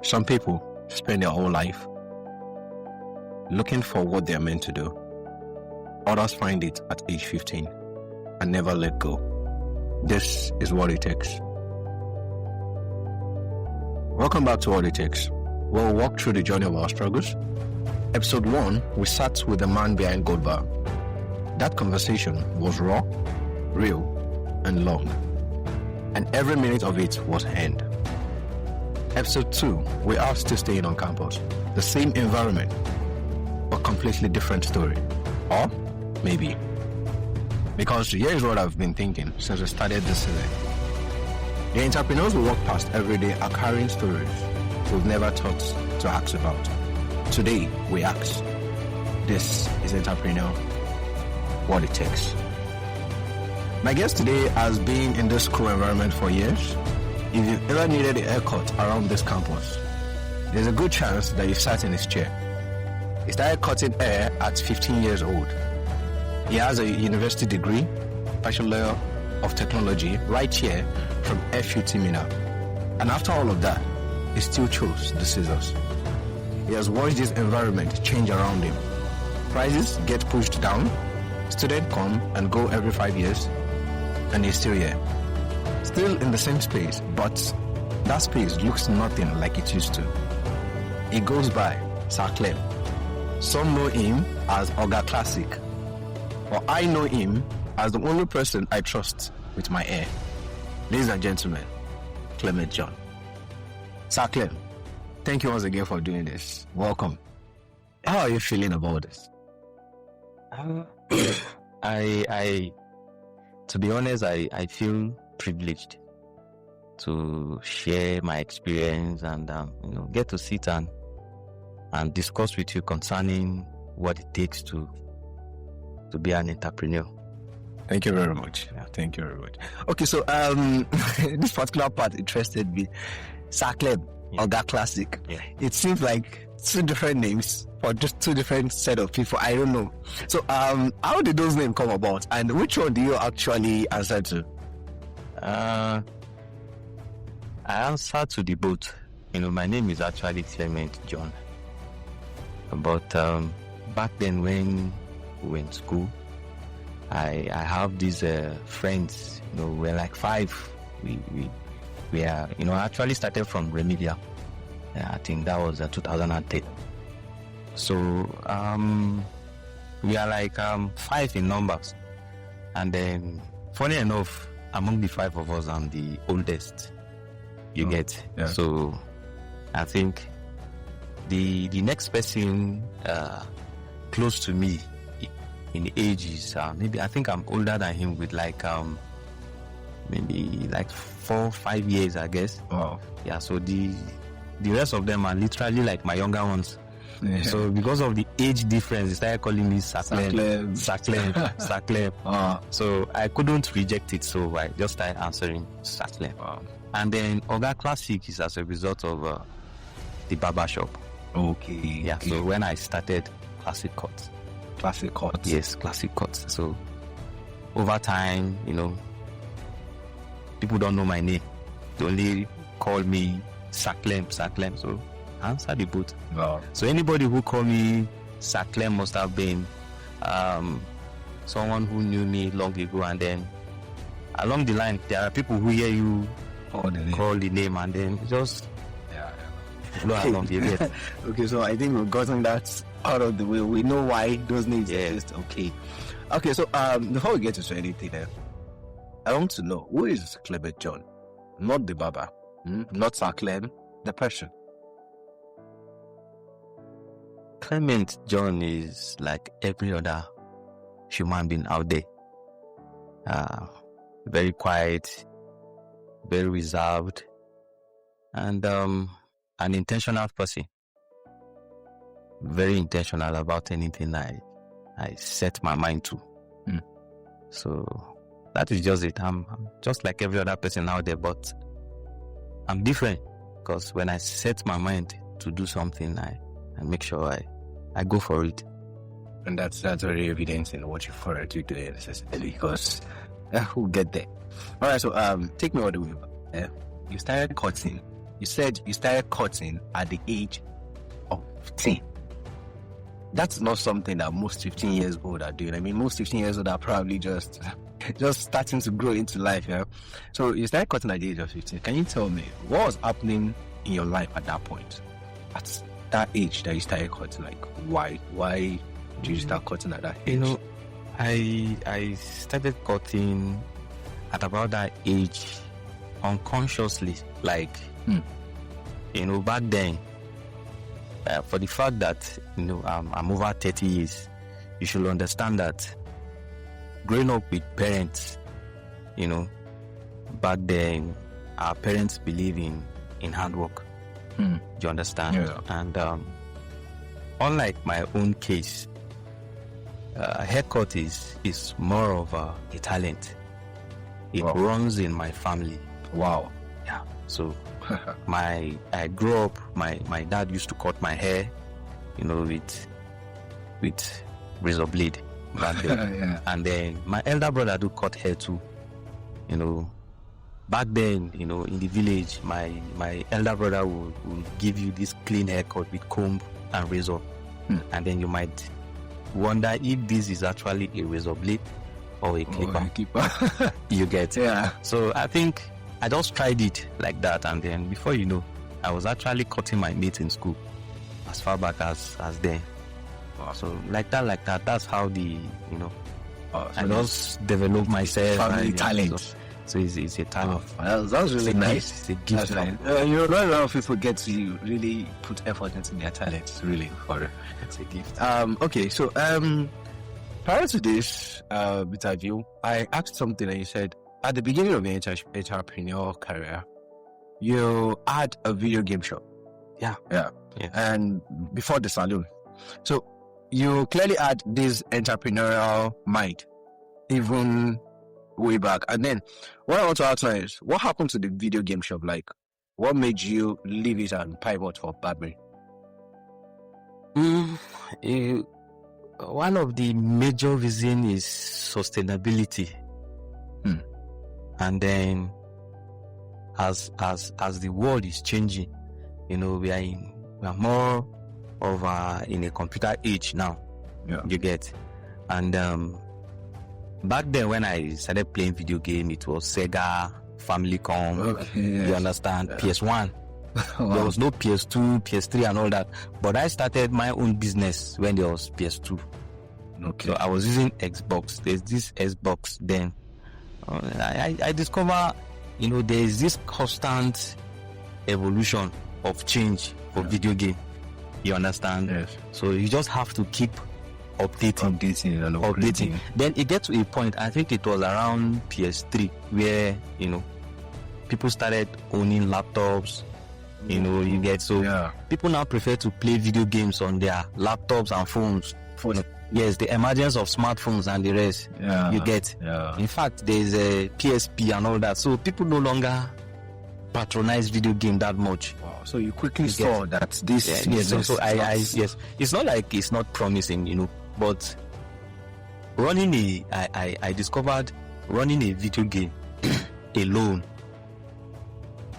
Some people spend their whole life looking for what they are meant to do. Others find it at age 15 and never let go. This is What It Takes. Welcome back to What It Takes. We'll walk through the journey of our struggles. Episode 1, we sat with the man behind Gold Bar. That conversation was raw, real, and long. And every minute of it was earned. Episode 2, we are still staying on campus. The same environment, but completely different story. Or maybe. Because here is what I've been thinking since we started this season. The entrepreneurs we walk past every day are carrying stories we've never thought to ask about. Today, we ask. This is Entrepreneur, What It Takes. My guest today has been in this school environment for years. If you've ever needed a haircut around this campus, there's a good chance that you've sat in his chair. He started cutting hair at 15 years old. He has a university degree, Bachelor of Technology, right here from FUT Mina. And after all of that, he still chose the scissors. He has watched this environment change around him. Prices get pushed down, students come and go every 5 years, and he's still here. Still in the same space, but that space looks nothing like it used to. He goes by Sir Clem. Some know him as Oga Classic, but I know him as the only person I trust with my hair. Ladies and gentlemen, Clement John. Sir Clem, thank you once again for doing this. Welcome. How are you feeling about this? To be honest, I feel privileged to share my experience and get to sit and discuss with you concerning what it takes to be an entrepreneur. Thank you very much. Yeah, thank you very much. Okay, so this particular part interested me. Sir Clem, Oga Classic. Yeah. It seems like two different names for just two different set of people. I don't know. So how did those names come about, and which one do you actually answer to? I answer to the both. My name is actually Clement John. But back then when we were in school, I have these friends. We're like 5. We are, I actually started from Remedial. I think that was 2010. So we are like 5 in numbers, and then funny enough, among the 5 of us, I'm the oldest. You get. Yeah. So I think the next person close to me in age is maybe, I think I'm older than him with like maybe like 4-5 years, I guess. Wow. Yeah. So the rest of them are literally like my younger ones. Yeah. So because of the age difference, they started calling me Sir Clem. So I couldn't reject it, so I just started answering Sir Clem. Wow. And then Oga Classic is as a result of the barbershop. Okay. Yeah. So when I started Classic Cuts. Classic Cuts. Yes, Classic Cuts. So over time, people don't know my name. They only call me Sir Clem. So I answer the both. Wow. So anybody who call me Sir Clem must have been someone who knew me long ago, and then along the line there are people who hear you call the name and then just flow along the way. Okay, so I think we've gotten that out of the way. We know why those names exist. Okay, so before we get to anything else, I want to know, who is Clement John? Not the barber, not Sir Clem, the person. Clement John is like every other human being out there. Very quiet, very reserved, and an intentional person. Very intentional about anything I set my mind to. So that is just it. I'm just like every other person out there, but I'm different because when I set my mind to do something, I make sure I go for it. And that's very evident in what you forward to today, necessarily, because we'll get there. All right, so take me all the way back. You started cutting you said you started cutting at the age of 15. That's not something that most 15 years old are doing. I mean, most 15 years old are probably just starting to grow into life, yeah. So you started cutting at the age of 15. Can you tell me what was happening in your life at that point? At that age that you started cutting, like why did you start cutting at that age? You know, I started cutting at about that age unconsciously, like you know, back then. For the fact that, you know, I'm over 30 years, you should understand that growing up with parents, you know, back then, our parents believe in hard work. Do you understand? Yeah. And unlike my own case, haircut is more of a talent. It runs in my family. Wow. Yeah. So I grew up, my dad used to cut my hair, you know, with razor blade back then. Yeah. And then my elder brother do cut hair too. You know, back then, you know, in the village, my elder brother will give you this clean haircut with comb and razor. And then you might wonder if this is actually a razor blade or a clipper. You get. Yeah. So I think I just tried it like that, and then before you know, I was actually cutting my mates in school as far back as then. So like that, that's how the, you know, I just developed myself. Family talent. So it's a talent. That's really nice. It's a gift. You know, not a lot of people get to really put effort into their talents, really. It's a gift. Okay, so prior to this interview, I asked something and you said at the beginning of your entrepreneurial career, you had a video game shop. Yeah. And before the salon. So you clearly had this entrepreneurial mind, even way back. And then what I want to ask now is, what happened to the video game shop? Like, what made you leave it and pivot for barbering? One of the major reasons is sustainability. And then as the world is changing, you know, we are more of in a computer age now. Yeah. You get. And back then when I started playing video game, it was Sega, Famicom. Okay, yes. You understand? Yeah. PS1. Wow. There was no PS2, PS3 and all that. But I started my own business when there was PS2. Okay. So I was using Xbox. There's this Xbox then. I discover, you know, there is this constant evolution of change for video game. You understand? Yes. So you just have to keep updating. Updating. Then it gets to a point, I think it was around PS3, where, you know, people started owning laptops. You know, you get, so people now prefer to play video games on their laptops and phones. Yes, the emergence of smartphones and the rest. Yeah. You get. Yeah. In fact, there's a PSP and all that. So people no longer patronize video game that much. Wow. So you quickly saw that this. Yes. So I it's not like it's not promising, you know, but I discovered running a video game alone,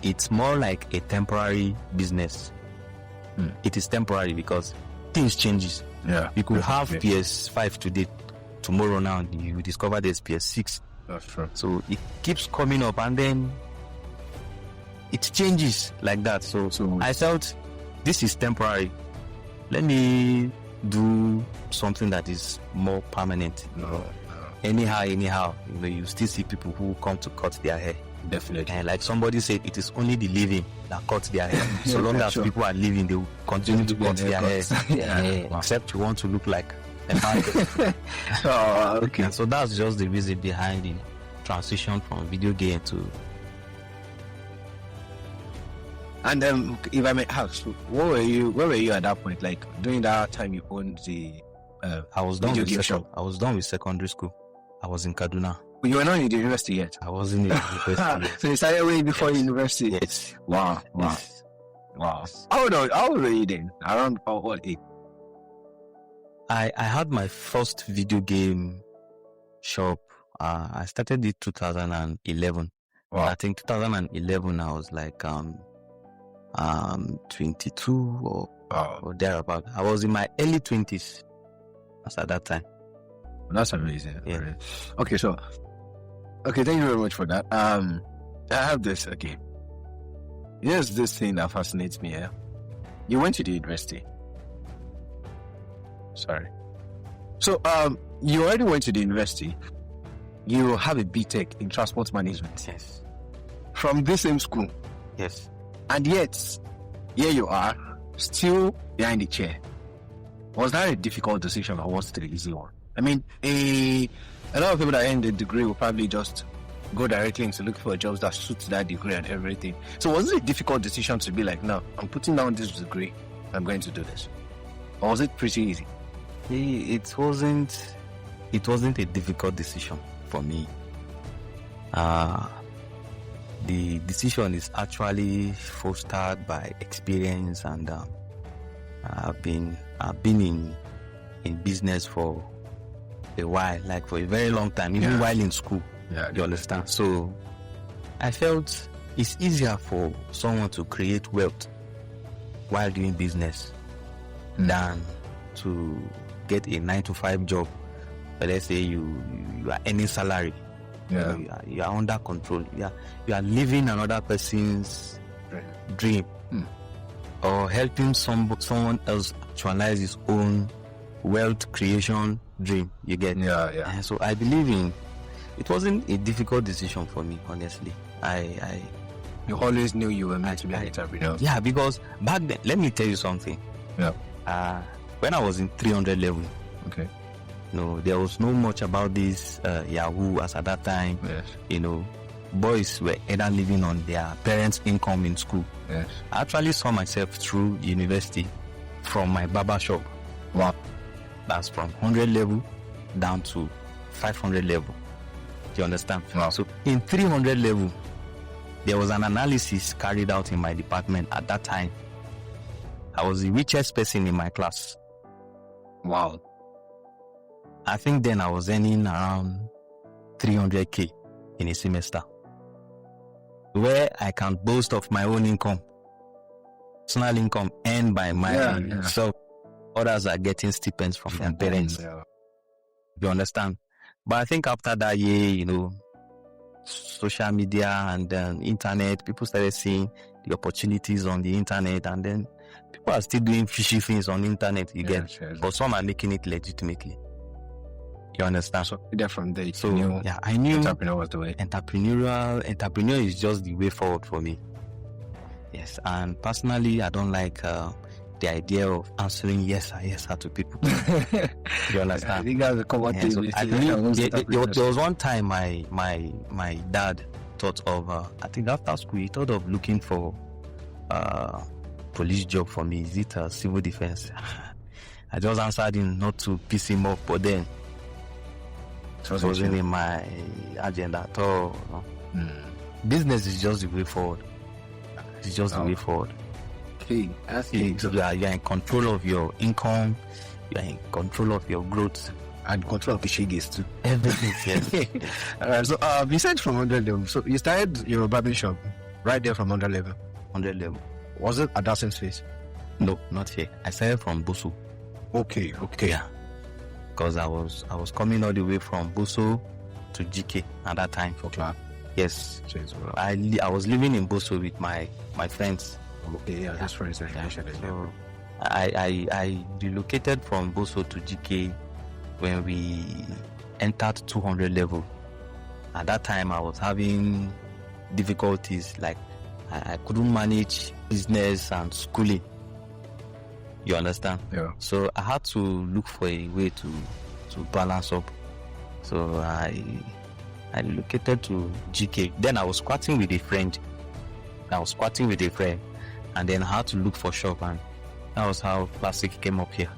it's more like a temporary business. It is temporary because things changes. Yeah. You could have PS5 today, tomorrow now you discover there's PS6. That's true. So it keeps coming up and then it changes like that. So I felt this is temporary. Let me do something that is more permanent. Anyhow, you know, you still see people who come to cut their hair. Definitely. And like somebody said, it is only the living that cuts their hair. So long as people are living, they will continue to cut their hair. Except you want to look like a man. Okay. And so that's just the reason behind the transition from video game to. And if I may ask, where were you at that point? Like during that time you owned the I was done video with game shop. I was done with secondary school. I was in Kaduna. You were not in the university yet. I was in the university yet. So you started way before university. Yes. Wow. Yes. Wow. How old were you then? Around what age? I had my first video game shop. I started it 2011. Wow. I think 2011 I was like 22 or thereabout. I was in my early 20s at that time. That's amazing. Yeah. Right. Okay, so thank you very much for that. I have this. Okay, here's this thing that fascinates me. Yeah, you went to the university. Sorry. So you already went to the university. You have a BTech in transport management. Yes. From this same school. Yes. And yet, here you are, still behind the chair. Was that a difficult decision or was it an easy one? I mean, a lot of people that end a degree will probably just go directly into looking for jobs that suit that degree and everything. So was it a difficult decision to be like, no, I'm putting down this degree, I'm going to do this? Or was it pretty easy? It wasn't a difficult decision for me. The decision is actually fostered by experience, and I've been in business for a while, like for a very long time, even while in school. Yeah, you understand? So I felt it's easier for someone to create wealth while doing business than to get a 9-to-5 job. But let's say you are earning salary. Yeah. You are under control. You are living another person's dream, or helping someone else actualize his own wealth creation dream. You get? Yeah. And so I believe it wasn't a difficult decision for me, honestly. You always knew you were meant to be an entrepreneur. Yeah, because back then, let me tell you something. Yeah. When I was in 300 level, Okay. There was no much about this Yahoo as at that time. Yes. Boys were either living on their parents' income in school. Yes. I actually saw myself through university from my barbershop. Wow. That's from 100 level down to 500 level. Do you understand? Wow. So in 300 level, there was an analysis carried out in my department at that time. I was the richest person in my class. Wow. I think then I was earning around 300k in a semester, where I can boast of my own income, personal income earned by myself. Others are getting stipends from their parents. Yeah. You understand? But I think after that year, social media and then internet, people started seeing the opportunities on the internet, and then people are still doing fishy things on the internet. You get? Yes. But some are making it legitimately. You understand? So from there, I knew entrepreneur was the way. Entrepreneur is just the way forward for me. Yes, and personally, I don't like the idea of answering yes sir to people. You understand? I think that's a common thing. So I believe there was one time my dad thought of I think after school he thought of looking for police job for me. Is it civil defense? I just answered him not to piss him off, but then it wasn't in my agenda at all. Business is just the way forward. It's just the way forward. Okay, that's it. So you are in control of your income, you are in control of your growth, and control of the shiggies too. Everything. Yes. All right. So you said from 100 level. So you started your barbershop right there from 100 level. 100 level. Was it at Dawson's Face? No, not here. I started from Boso. Okay. Yeah. Because I was coming all the way from Boso to GK at that time for class. Yes. I was living in Boso with my friends. Okay, yeah, that's friends. So I relocated from Boso to GK when we entered 200 level. At that time, I was having difficulties, like I couldn't manage business and schooling. You understand? Yeah. So I had to look for a way to balance up. So I relocated to GK. Then I was squatting with a friend. And then I had to look for shop, and that was how Plastic came up here.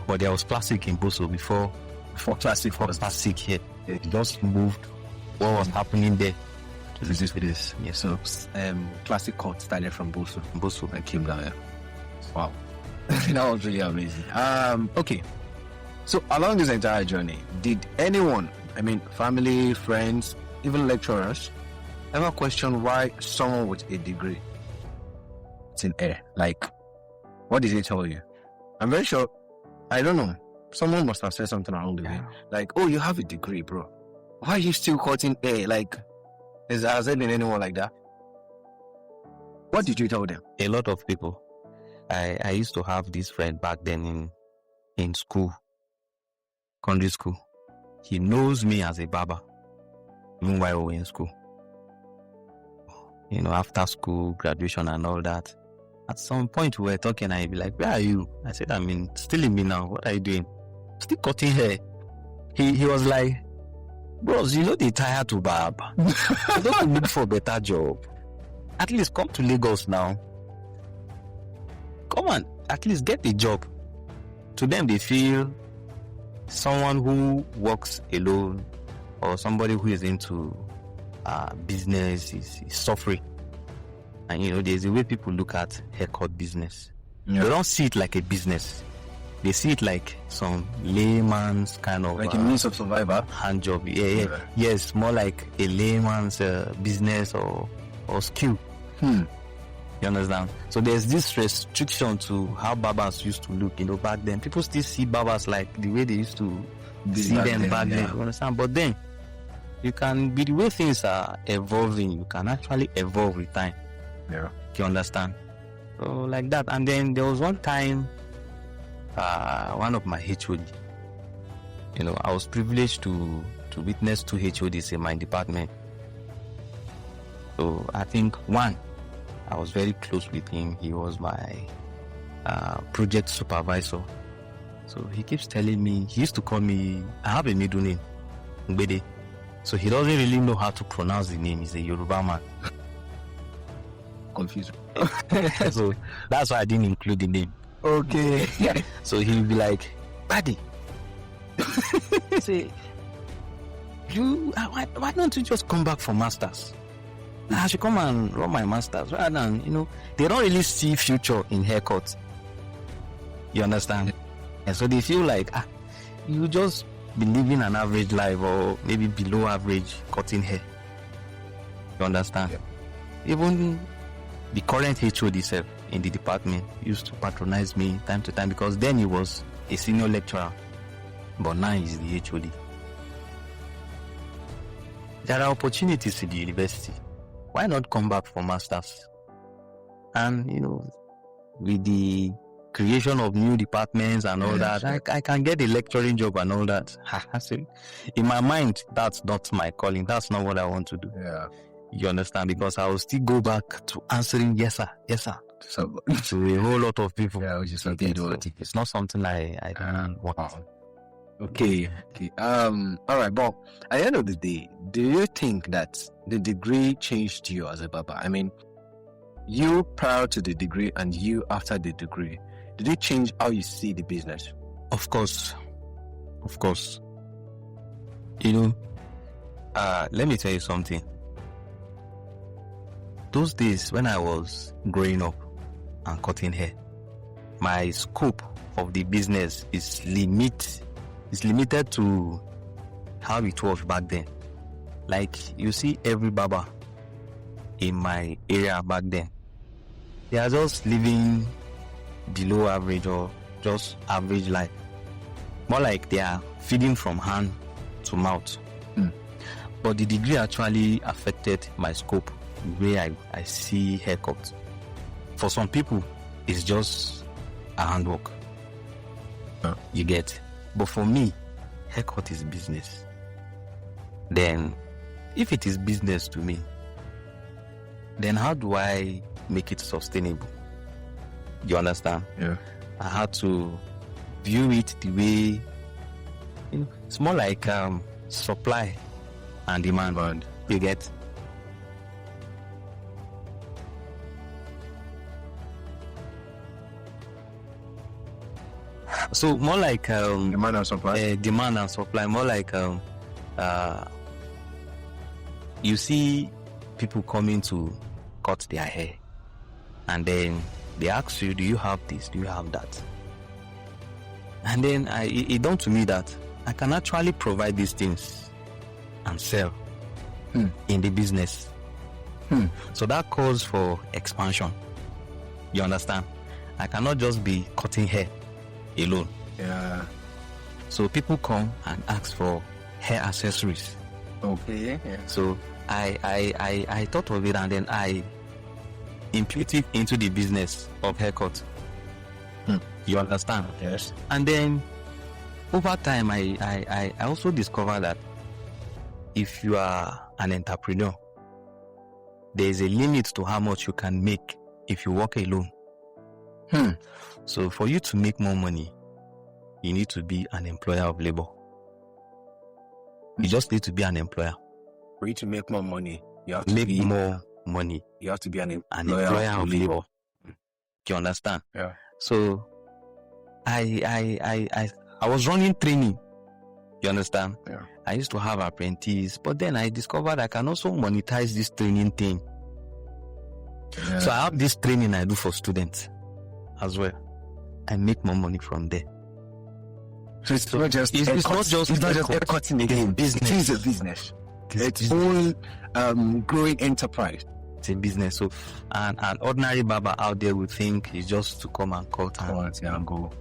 But there was Plastic in Boso before Plastic here. It just moved what was happening there. This is this. Yeah. So Classic Court started from Boso and came down here. Wow. That was really amazing. Okay. So along this entire journey, did anyone, family, friends, even lecturers, ever question why someone with a degree cutting hair? Like, what did he tell you? I'm very sure, I don't know, someone must have said something along the way. Like, oh, you have a degree, bro. Why are you still cutting hair? Like, has there been anyone like that? What did you tell them? A lot of people. I used to have this friend back then in school, secondary school. He knows me as a barber, even while we were in school. You know, after school, graduation and all that. At some point we were talking and he'd be like, where are you? I said, still in me now. What are you doing? Still cutting hair. He was like, bros, you know they tired to barb. You don't look for a better job. At least come to Lagos now. Come on, at least get a job. To them, they feel someone who works alone or somebody who is into business is suffering. And you know, there's a way people look at haircut business. Yeah. They don't see it like a business. They see it like some layman's kind of like a means of survival, hand job. Yeah. Yes, more like a layman's business or skill. You understand? So there's this restriction to how barbers used to look. You know, back then people still see barbers like the way they used to see them back then. You understand? But then you can be the way things are evolving. You can actually evolve with time. Yeah. You understand? So like that. And then there was one time, one of my HOD, you know, I was privileged to witness 2 HODs in my department. So I think one, I was very close with him. He was my project supervisor. So he keeps telling me, he used to call me, I have a middle name, Mbede. So he doesn't really know how to pronounce the name. He's a Yoruba man. Confused. So that's why I didn't include the name. Okay. So he'll be like, buddy, say, why don't you just come back for masters? I should come and run my masters rather than, you know, they don't really see future in haircuts. You understand? And so they feel like, you just be living an average life or maybe below average cutting hair. You understand? Yeah. Even the current HOD self in the department used to patronize me time to time because then he was a senior lecturer, but now he's the HOD. There are opportunities in the university. Why not come back for masters? And you know, with the creation of new departments and all that, sure. I can get a lecturing job and all that. In my mind, that's not my calling. That's not what I want to do. Yeah. You understand? Because I will still go back to answering yes sir to a whole lot of people. Yeah, which is something it's not something I don't want. Okay. All right, but at the end of the day, do you think that the degree changed you as a barber? I mean, you prior to the degree and you after the degree, did it change how you see the business? Of course. You know, let me tell you something. Those days when I was growing up and cutting hair, my scope of the business is limited to how it was back then. Like, you see every barber in my area back then, they are just living below average or just average life. More like they are feeding from hand to mouth. But the degree actually affected my scope, the way I see haircuts. For some people, it's just a handwork. You get. But for me, haircut is business. Then, if it is business to me, then how do I make it sustainable? You understand? Yeah. I had to view it the way, you know, it's more like supply and demand. You get? So more like demand and supply. Demand and supply. More like you see people coming to cut their hair, and then they ask you, "Do you have this? Do you have that?" And then it dawned to me that I can actually provide these things and sell in the business. So that calls for expansion. You understand? I cannot just be cutting hair alone. Yeah. So people come and ask for hair accessories. Okay. Yeah. So I thought of it, and then I imputed into the business of haircut. You understand? Yes. And then over time, I also discovered that if you are an entrepreneur, there is a limit to how much you can make if you work alone. So for you to make more money, you need to be an employer of labor. You just need to be an employer. For you to make more money, you have to Make be more money. You have to be an An employer, employer of labor. labor. You understand? Yeah. So I was running training. You understand? Yeah. I used to have apprentices, but then I discovered I can also monetize this training thing. Yeah. So I have this training I do for students as well. I make more money from there. So it's not just It's not just hair cutting again. business. It is a business. It's all growing enterprise. It's a business. So an ordinary barber out there would think it's just to come and cut, And go.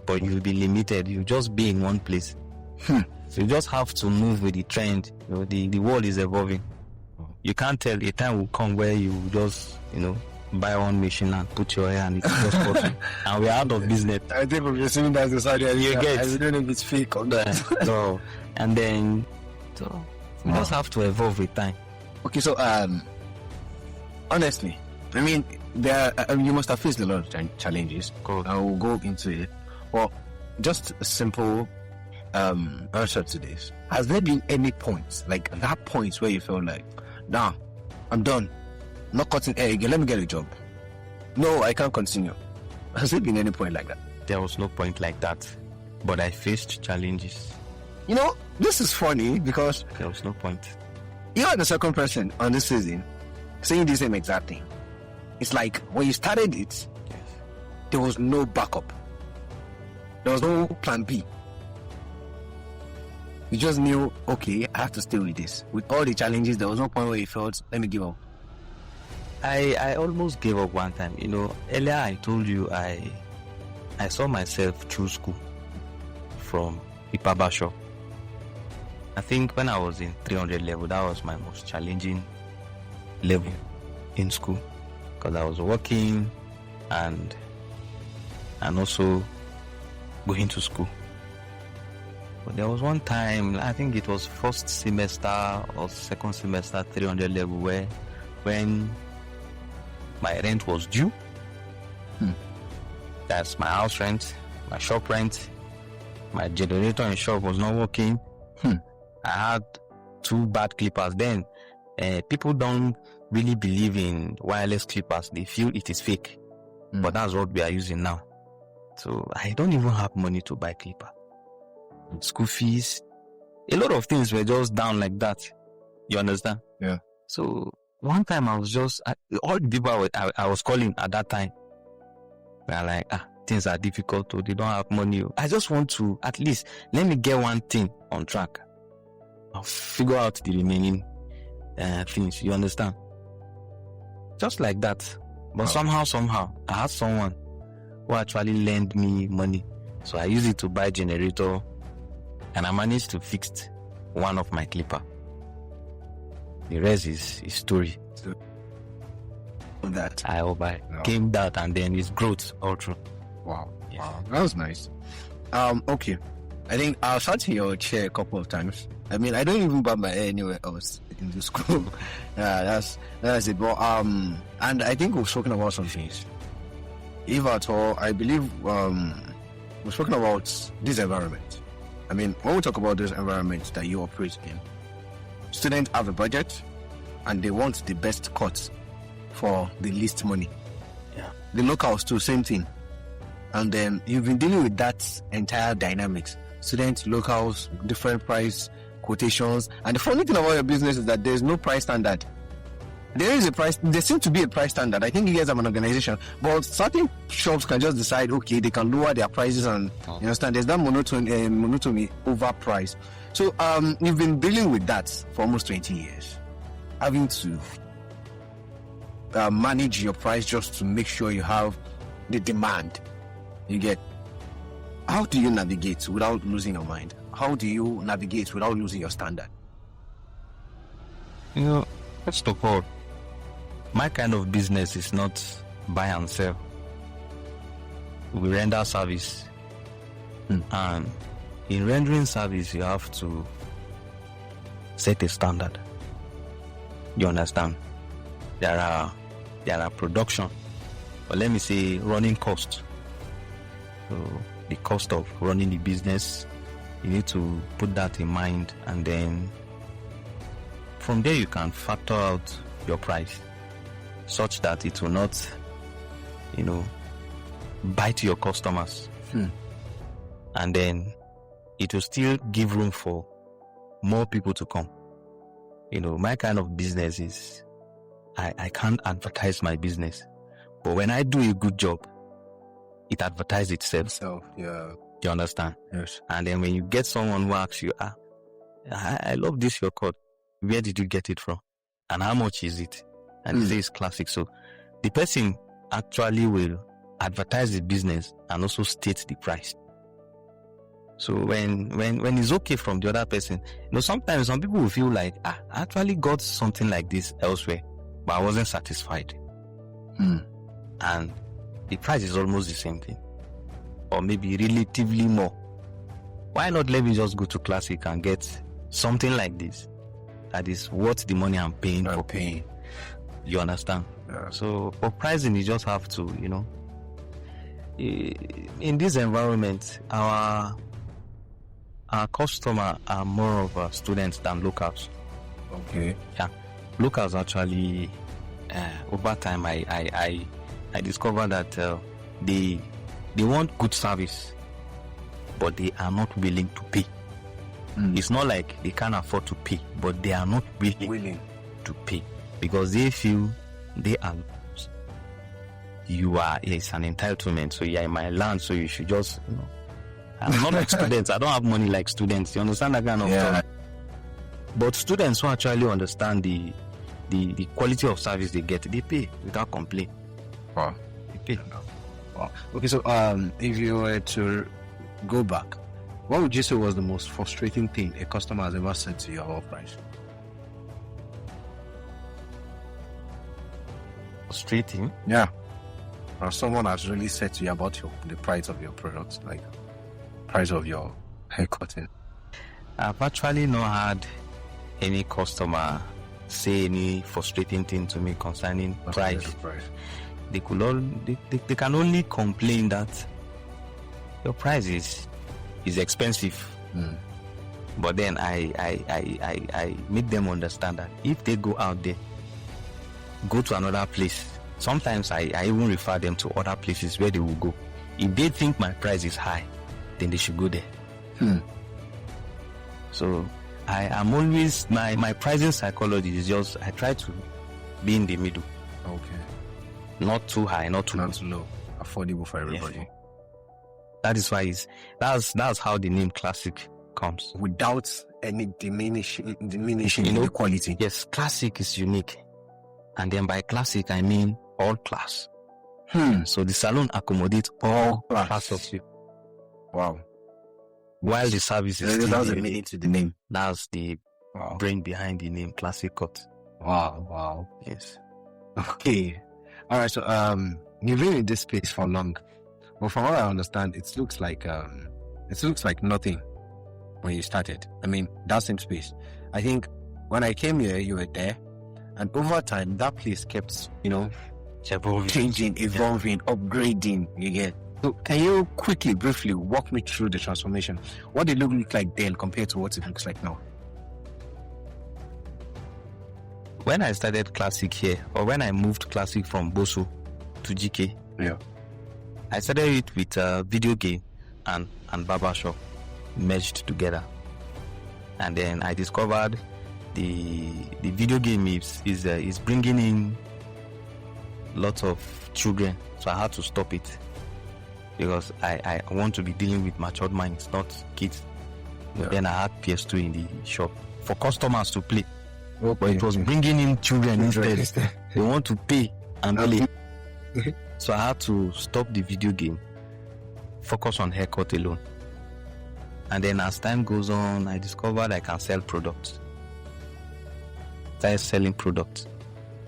but you'll be limited. You'll just be in one place. So you just have to move with the trend. You know, the world is evolving. You can't tell. A time will come where you just, buy one machine and put your hair and it's just cutting. And we're out of business. I think we're assuming that's the Saudi Arabia. You get. I don't know if it's fake or not. So, and then, you just have to evolve with time. Okay, so honestly, I mean, you must have faced a lot of challenges. Cool. I will go into it. Well, just a simple answer to this. Has there been any points, like that point where you felt like, nah, I'm done, I'm not cutting hair again, let me get a job? No, I can't continue. Has there been any point like that? There was no point like that, but I faced challenges. This is funny because There was no point. you are the second person on this season saying the same exact thing. It's like when you started it, Yes. there was no backup. There was no plan B. You just knew, okay, I have to stay with this. With all the challenges, there was no point where you felt, let me give up. I almost gave up one time. Earlier I told you I saw myself through school from the barbershop. I think when I was in 300 level, that was my most challenging level in school, because I was working and also going to school. But there was one time, I think it was first semester or second semester, 300 level, when my rent was due. That's my house rent, my shop rent, my generator in shop was not working. I had 2 bad clippers. Then people don't really believe in wireless clippers. They feel it is fake. But that's what we are using now. So I don't even have money to buy clipper. School fees, a lot of things were just down like that. You understand? Yeah. So one time I was just, all the people I was calling at that time were like, things are difficult, they don't have money. I just want to, at least, let me get one thing on track. I'll figure out the remaining things. You understand? Just like that. But somehow, I had someone who actually lent me money. So I used it to buy generator, and I managed to fix one of my clipper. The rest is story. That I hope I came that, and then it's growth all through. Wow. Yes. Wow, that was nice. Okay. I think I'll sat in your chair a couple of times. I mean, I don't even barb my hair anywhere else in the school. That's it. But and I think we've spoken about some things. If at all, I believe we've spoken about this environment. I mean, when we talk about this environment that you operate in, students have a budget and they want the best cut for the least money. Yeah. The locals too, same thing. And then you've been dealing with that entire dynamics. Students, locals, different price quotations. And the funny thing about your business is that there's no price standard. There seems to be a price standard. I think you guys have an organization, but certain shops can just decide, okay, they can lower their prices, and you understand, there's that monotony over price. So you've been dealing with that for almost 20 years, having to manage your price just to make sure you have the demand? You get. How do you navigate without losing your mind? How do you navigate without losing your standard? First of all, my kind of business is not buy and sell. We render service. And in rendering service, you have to set a standard. You understand? There are production, or let me say running costs. So the cost of running the business, you need to put that in mind, and then from there you can factor out your price such that it will not, bite your customers. And then it will still give room for more people to come. My kind of business is I can't advertise my business, but when I do a good job, it advertises itself. So, yeah. You understand? Yes. And then when you get someone who asks you, I love this your coat. Where did you get it from? And how much is it? And you say it's classic. So the person actually will advertise the business and also state the price. So when it's okay from the other person, sometimes some people will feel like, I actually got something like this elsewhere, but I wasn't satisfied. And the price is almost the same thing, or maybe relatively more. Why not let me just go to Classic and get something like this that is worth the money I'm paying for? You understand? Yeah. So for pricing, you just have to, in this environment, our customer are more of students than locals. Okay. Yeah, locals actually, over time, I discovered that they want good service, but they are not willing to pay. It's not like they can't afford to pay, but they are not willing to pay because they feel they are. It's an entitlement. So you're in my land, so you should just, I'm not like students. I don't have money like students. You understand that kind of thing? But students who actually understand the quality of service they get, they pay without complaint. Wow. They pay. Wow. Okay, so if you were to go back, what would you say was the most frustrating thing a customer has ever said to you about price? Frustrating? Yeah. Or someone has really said to you about the price of your products, like price of your hair cutting. I've actually not had any customer say any frustrating thing to me concerning price. They can only complain that your price is expensive. But then I make them understand that if they go out there, go to another place. Sometimes I even refer them to other places where they will go. If they think my price is high, then they should go there. So I am always, my pricing psychology is just, I try to be in the middle. Okay. Not too high, not too low. Affordable for everybody. Yes. That is why that's how the name Classic comes. Without any diminishing in the quality. Yes, Classic is unique. And then by classic, I mean all class. So the salon accommodates all class of you. Wow. While the service is that's the meaning to the name. That's the brain behind the name, Classic Cut. Wow. Yes. Okay. All right. So you've been in this space for long. Well, from what I understand, it looks like nothing when you started. I mean, that same space. I think when I came here, you were there, and over time, that place kept, changing, evolving, upgrading. You get. So, can you quickly, briefly walk me through the transformation? What did it look like then compared to what it looks like now? When I started Classic here, or when I moved Classic from Boso to GK, I started it with a video game and barbershop merged together. And then I discovered the video game is bringing in lots of children, so I had to stop it because I want to be dealing with matured minds, not kids. Then I had PS2 in the shop for customers to play. But it was bringing in children instead. They want to pay and really. So I had to stop the video game, focus on haircut alone. And then as time goes on, I discovered I can sell products. Started selling products.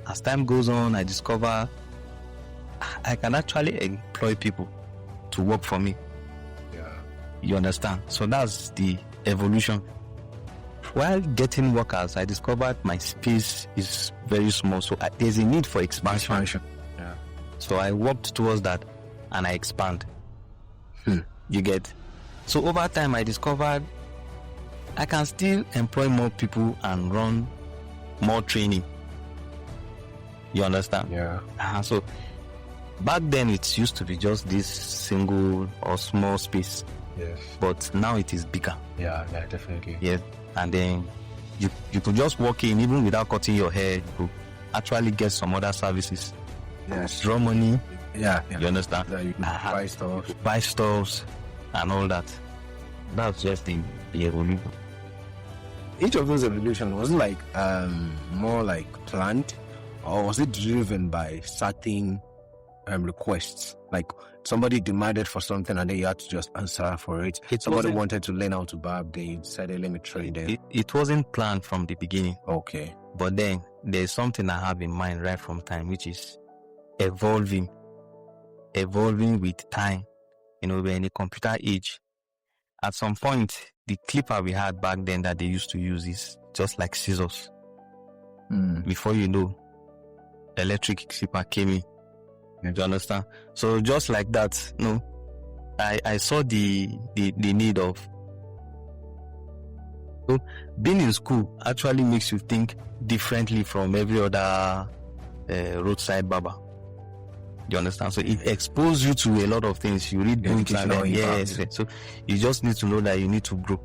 As time goes on, I discover I can actually employ people to work for me. Yeah. You understand? So that's the evolution. While getting workers, I discovered my space is very small. So there's a need for expansion. Yeah. So I worked towards that and I expand. You get? So over time, I discovered I can still employ more people and run more training. You understand? Yeah. So back then, it used to be just this single or small space. Yes. But now it is bigger. Yeah, definitely. Yes. And then you could just walk in, even without cutting your hair, you could actually get some other services. Yes. Draw money. Yeah. You understand? Yeah, you can buy stuff. Buy stuffs and all that. That's just the evolution. Each of those evolutions was it like more like planned, or was it driven by certain requests? Like somebody demanded for something and then you had to just answer for it. Somebody wanted to learn how to barb, they said, let me train them. It wasn't planned from the beginning. Okay. But then there's something I have in mind right from time, which is evolving with time. You know, we're in a computer age. At some point, the clipper we had back then that they used to use is just like scissors. Before you know, electric clipper came in. You understand? So just like that, I saw the need of. So being in school actually makes you think differently from every other roadside barber. You understand? So it exposes you to a lot of things. You read books and then, yes. So you just need to know that you need to grow.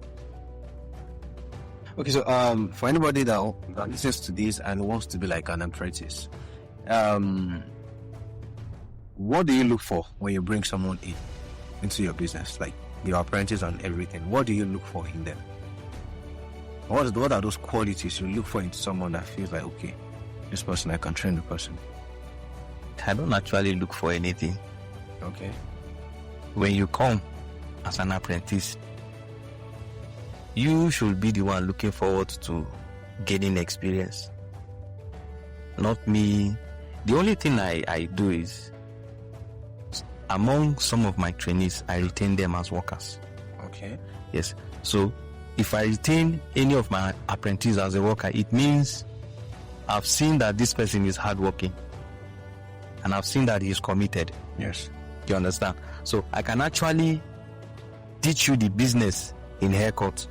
Okay, so for anybody that listens to this and wants to be like an apprentice, what do you look for when you bring someone into your business, like your apprentice and everything? What do you look for in them? What are those qualities you look for in someone that feels like, okay, this person, I can train the person? I don't actually look for anything. Okay. When you come as an apprentice, you should be the one looking forward to gaining experience. Not me. The only thing I do is, among some of my trainees, I retain them as workers. Okay. Yes. So if I retain any of my apprentices as a worker, it means I've seen that this person is hardworking. And I've seen that he is committed. Yes. You understand? So I can actually teach you the business in haircut.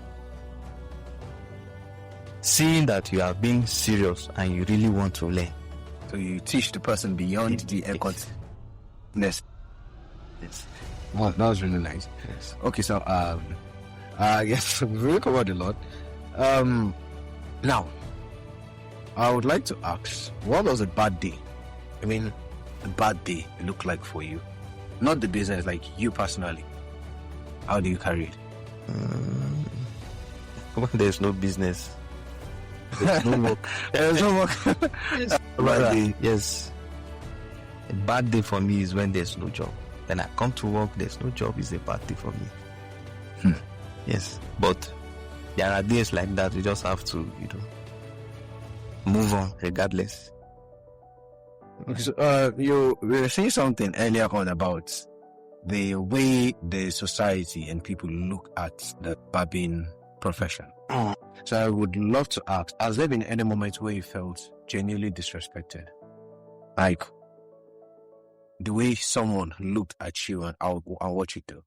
Seeing that you are being serious and you really want to learn. So you teach the person beyond the haircut. Yes. Wow, that was really nice. Yes. Okay, so yes, we've covered a lot. Now, I would like to ask, what was a bad day? I mean, a bad day look like for you? Not the business, like you personally. How do you carry it? When there's no business, there's no work. There's no work. Bad day. Yes. A bad day for me is when there's no job. When I come to work, there's no job, is a bad day for me. Yes. But there are days like that, you just have to, move on regardless. Okay, so you were saying something earlier on about the way the society and people look at the barbing profession. So I would love to ask, has there been any moment where you felt genuinely disrespected? Like the way someone looked at you and what you do?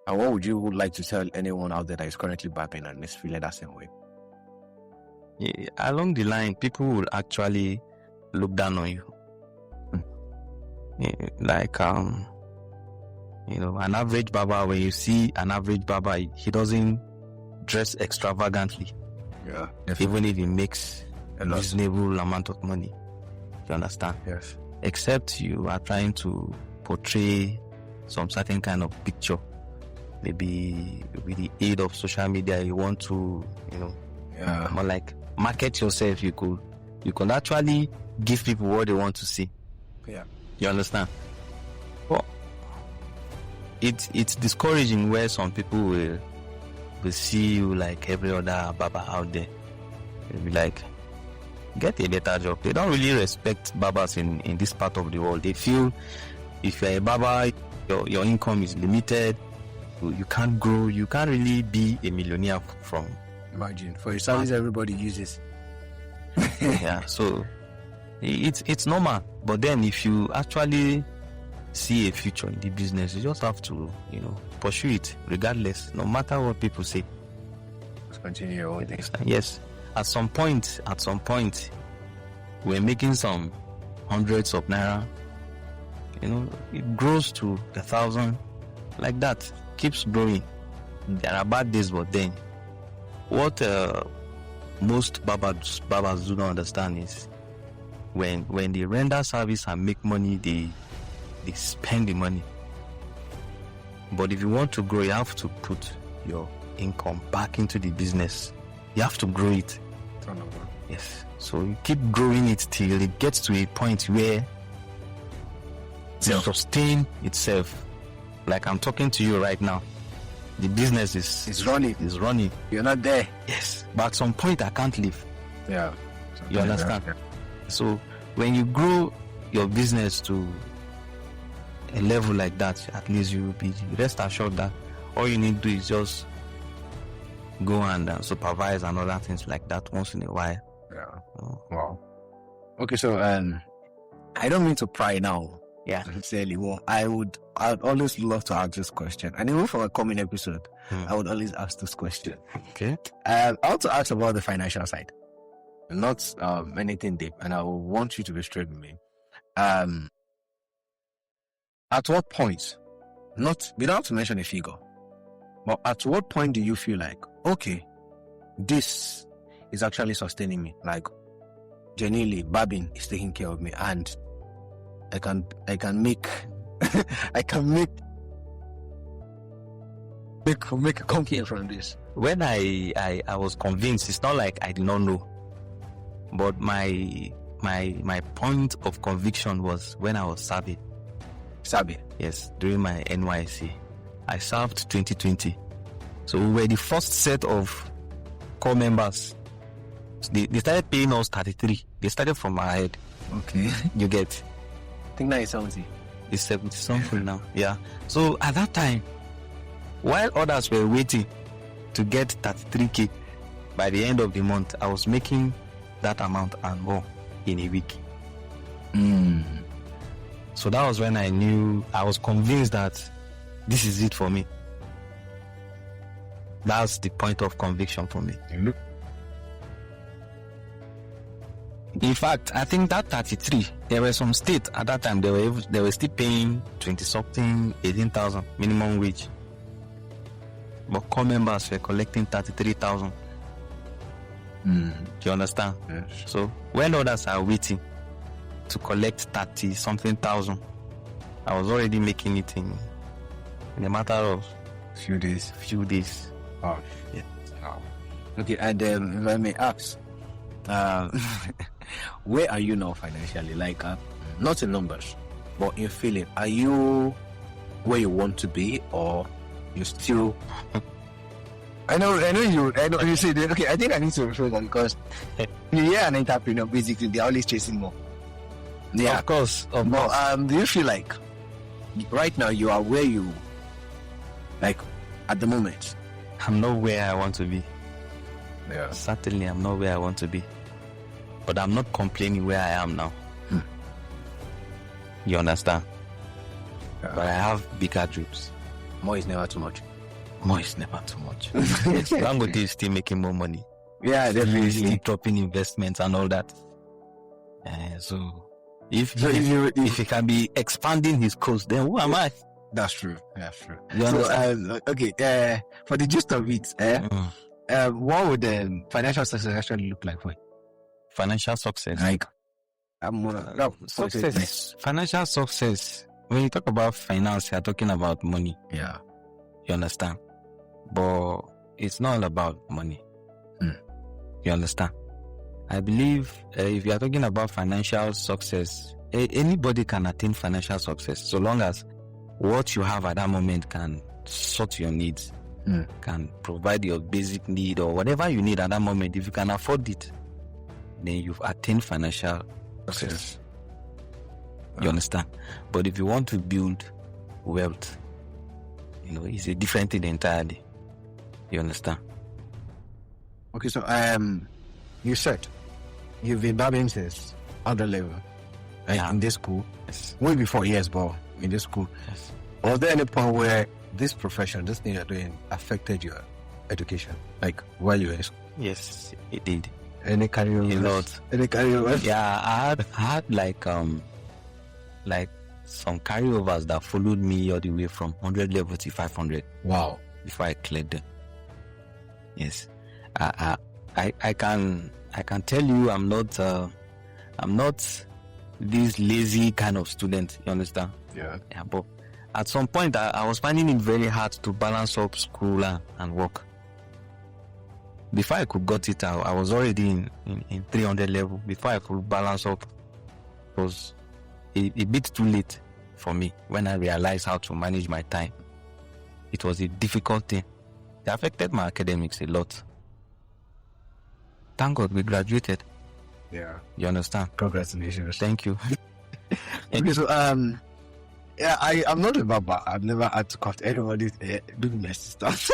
And what would you like to tell anyone out there that is currently barbing and is feeling that same way? Yeah, along the line, people will actually look down on you. Yeah, like, an average barber, when you see an average barber, he doesn't dress extravagantly. Yeah. Even if he makes a reasonable amount of money. You understand? Yes. Except you are trying to portray some certain kind of picture. Maybe with the aid of social media, you want to, more like market yourself. You could actually give people what they want to see. Yeah. You understand? Well, it's discouraging where some people will see you like every other barber out there. They'll be like, get a better job. They don't really respect barbers in this part of the world. They feel if you're a barber, your income is limited. You can't grow. You can't really be a millionaire from. Imagine for a service everybody uses. Yeah, so it's normal. But then if you actually see a future in the business, you just have to, pursue it regardless, no matter what people say. Let's continue your own thing. Yes. At some point, we're making some hundreds of naira. It grows to 1,000, like that. Keeps growing. There are bad days, but then what most barbers do not understand is when they render service and make money, they spend the money. But if you want to grow, you have to put your income back into the business. You have to grow it. Yes. So you keep growing it till it gets to a point where it sustain itself. Like I'm talking to you right now. The business is running. You're not there. Yes. But at some point I can't live. Yeah. You understand? Yeah. So when you grow your business to a level like that, at least you will be rest assured that all you need to do is just go and supervise and other things like that once in a while. Yeah. Oh. Wow. Okay, so I don't mean to pry now. Yeah. Sincerely, well, I'd always love to ask this question, and even for a coming episode, I would always ask this question. Okay. I want to ask about the financial side, not anything deep, and I want you to be straight with me. At what point? We don't have to mention a figure, but at what point do you feel like, okay, this is actually sustaining me? Like, genuinely, barbing is taking care of me, and I can make I can make a company from this. When I was convinced, it's not like I did not know, but my point of conviction was when I was serving. Yes, during my NYC. I served 2020. So we were the first set of core members. So they started paying us 33. They started from our head. Okay. You get? I think now it's 70. It's 70 something now. Yeah. So at that time, while others were waiting to get 33K, by the end of the month, I was making that amount and more in a week. So that was when I was convinced that this is it for me. That's the point of conviction for me. In fact, I think that 33, there were some states at that time, they were still paying 20-something, 18,000 minimum wage. But core members were collecting 33,000. Do you understand? Yes. So when others are waiting to collect 30-something thousand, I was already making it in a matter of few days. Oh, yeah. Oh. Okay, and if I may ask, where are you now financially? Like, not in numbers, but in feeling. Are you where you want to be, or you still? I know you say that. Okay, I think I need to refer that because you're an entrepreneur. Basically, they're always chasing more. Yeah, of course. Do you feel like right now you are where you like at the moment? I'm not where I want to be. Yeah. Certainly, I'm not where I want to be. But I'm not complaining where I am now. You understand? But I have bigger dreams. More is never too much. More is never too much. Dangote is still making more money. Yeah, definitely. Dropping investments and all that. So if he can be expanding his coast, then who am I? That's true. That's true. You understand? Okay. For the gist of it, what would financial success actually look like for you? Financial success. Like, success. Financial success. When you talk about finance, you're talking about money. Yeah. You understand? But it's not all about money. You understand? I believe if you are talking about financial success, anybody can attain financial success so long as what you have at that moment can sort your needs, can provide your basic need or whatever you need at that moment. If you can afford it, then you've attained financial success. You understand? But if you want to build wealth, it's a different thing entirely. You understand? Okay, so you said you've been barbering since other level, in this school. Yes. Way before but in this school. Yes. Was there any point where this profession, this thing you're doing, affected your education? Like while you were in school? Yes, it did. Any career? A lot. Any career? Yeah, I had like some carryovers that followed me all the way from 100 level to 500. Wow. Before I cleared them. Yes. I can tell you I'm not this lazy kind of student, you understand? Yeah, but at some point I was finding it very hard to balance up school and work. Before I could got it out, I was already in 300 level. Before I could balance up, it was a bit too late for me when I realized how to manage my time. It was a difficult thing. It affected my academics a lot. Thank God we graduated. Yeah. You understand? Congratulations. Thank you. Okay, so I'm not a barber. I've never had to cut anybody's hair, do messy stuff.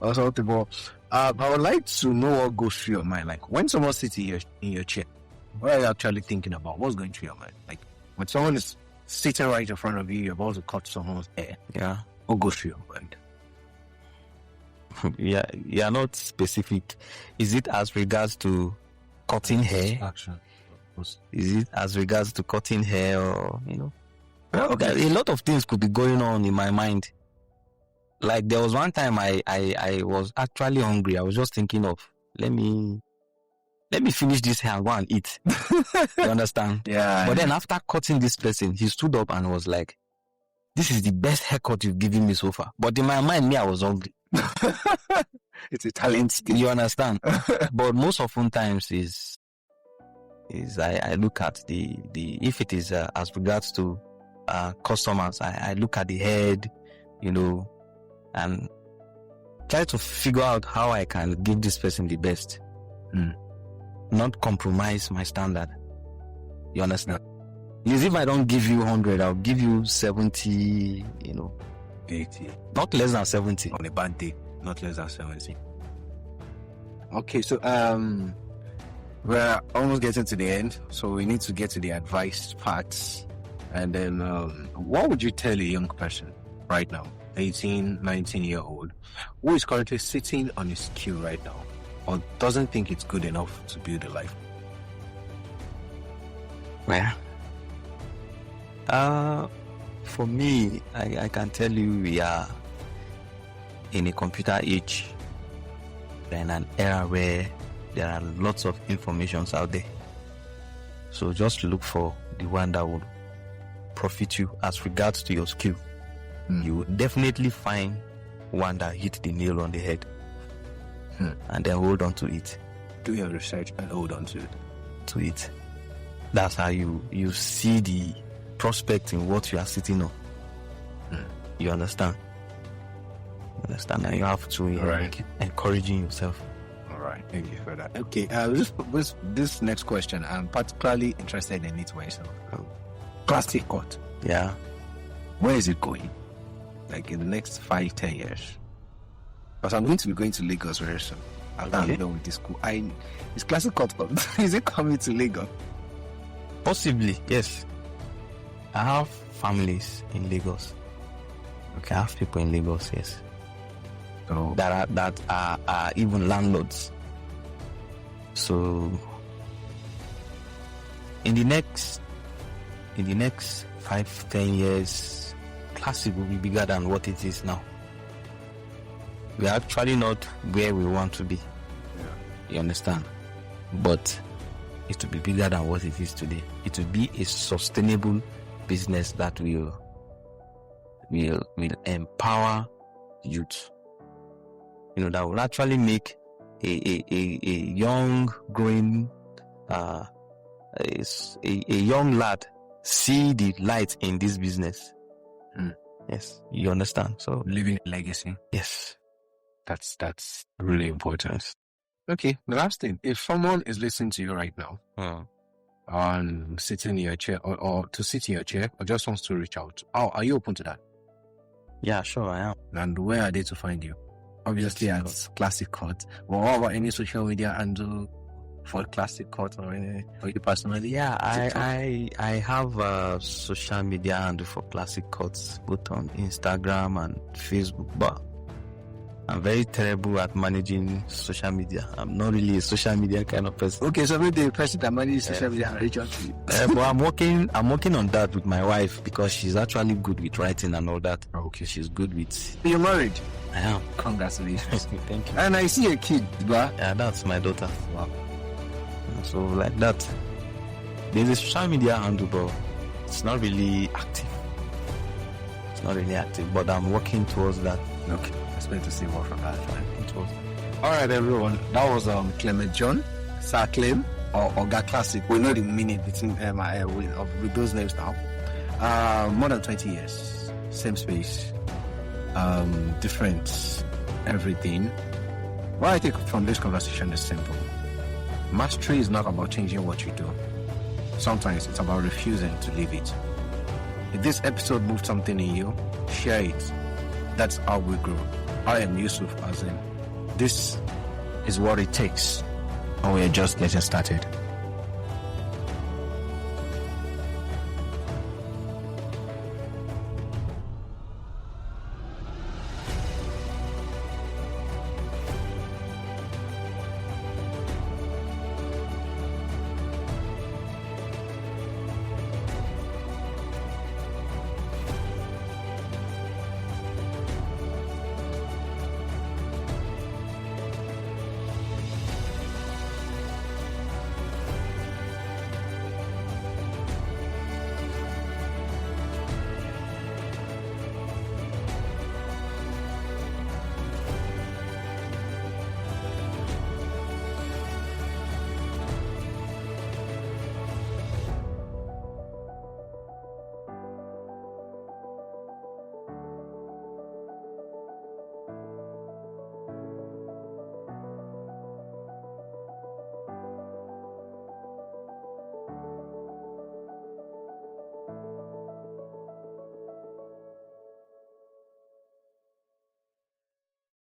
Or something, but I would like to know what goes through your mind. Like when someone sits in your chair, what are you actually thinking about? What's going through your mind? Like when someone is sitting right in front of you, you're about to cut someone's hair. Yeah. What goes through your mind? Yeah, you are not specific. Is it as regards to cutting hair? Action. Is it as regards to cutting hair or, Okay. A lot of things could be going on in my mind. Like there was one time I was actually hungry. I was just thinking of, let me finish this hair and go and eat. You understand? Yeah. But then after cutting this person, he stood up and was like, this is the best haircut you've given me so far. But in my mind, I was hungry. It's a talent. You understand? But most often times is I look at the if it is as regards to customers, I look at the head, and try to figure out how I can give this person the best. Not compromise my standard. You understand? Because if I don't give you 100, I'll give you 70, 80. Not less than 70. On a bad day, not less than 70. Okay, so we're almost getting to the end, so we need to get to the advice parts. And then what would you tell a young person right now, 18, 19-year-old, who is currently sitting on his skill right now or doesn't think it's good enough to build a life? Well, for me, I can tell you we are in a computer age. We're in an era where there are lots of informations out there. So just look for the one that will profit you as regards to your skill. You will definitely find one that hit the nail on the head. And then hold on to it. Do your research and hold on to it. That's how you see the prospect in what you are sitting on. You understand? And you have to Right. encouraging yourself. All right, thank you for that. Okay, this next question, I'm particularly interested in it myself. Plastic cut. Yeah. Where is it going? Like in the next 5-10 years? Because I'm going to be going to Lagos very soon. I'm done with this school. Is classic cut is it coming to Lagos? Possibly, yes. I have families in Lagos. Okay, I have people in Lagos, yes. So That are even landlords. So in the next 5-10 years, classic will be bigger than what it is now. We are actually not where we want to be. You understand? But it will be bigger than what it is today. It will be a sustainable business that will empower youth. That will actually make a young, growing a young lad see the light in this business. Yes, you understand. So Leaving a legacy. yes, That's really important. Okay, the last thing. If someone is listening to you right now, sitting in your chair or to sit in your chair or just wants to reach out, are you open to that? yeah, sure, I am. And where are they to find you? Obviously at Classic Cut. Well, what about any social media handle for Classic Cut or any, or you personally? Yeah, TikTok? I have a social media handle for Classic Cuts, both on Instagram and Facebook, but I'm very terrible at managing social media. I'm not really a social media kind of person. Okay, so maybe the person that manages social media and reach out to you. But I'm working on that with my wife because she's actually good with writing and all that. Okay. She's good with. You're married? I am. Congratulations. Thank you. And I see a kid, but Yeah, that's my daughter. wow. So like that, there's a social media handle, but it's not really active. But I'm working towards that. Okay, expect to see more from that. Working towards that. All right, everyone. That was Clement John, Sir Clem, or Oga Classic. We know the meaning between with those names now. More than 20 years, same space, different everything. What I take from this conversation is simple. Mastery is not about changing what you do. Sometimes it's about refusing to leave it. If this episode moved something in you, share it. That's how we grow. I am Yusuf Azeem. This is what it takes, and we are just getting started.